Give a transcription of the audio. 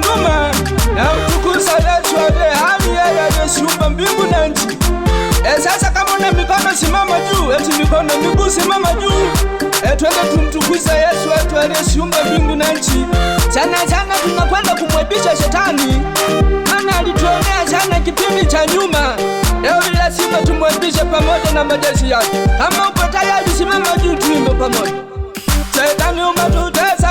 Tunduma na mtukuza Yesu aliye hai, yeye aliyeumba mbingu na nchi. Sasa kama una mikono simama juu, eti mikono miguu simama juu. Twende tumtukuze Yesu wetu aliyeumba mbingu na nchi. Sana tunakwenda kumwaibisha shetani, maana alituonea sana kipindi cha nyuma. Leo lazima tumwaibishe pamoja na majeshi yake. Kama upo tayari simama juu tuimbe pamoja. Shetani umetutesa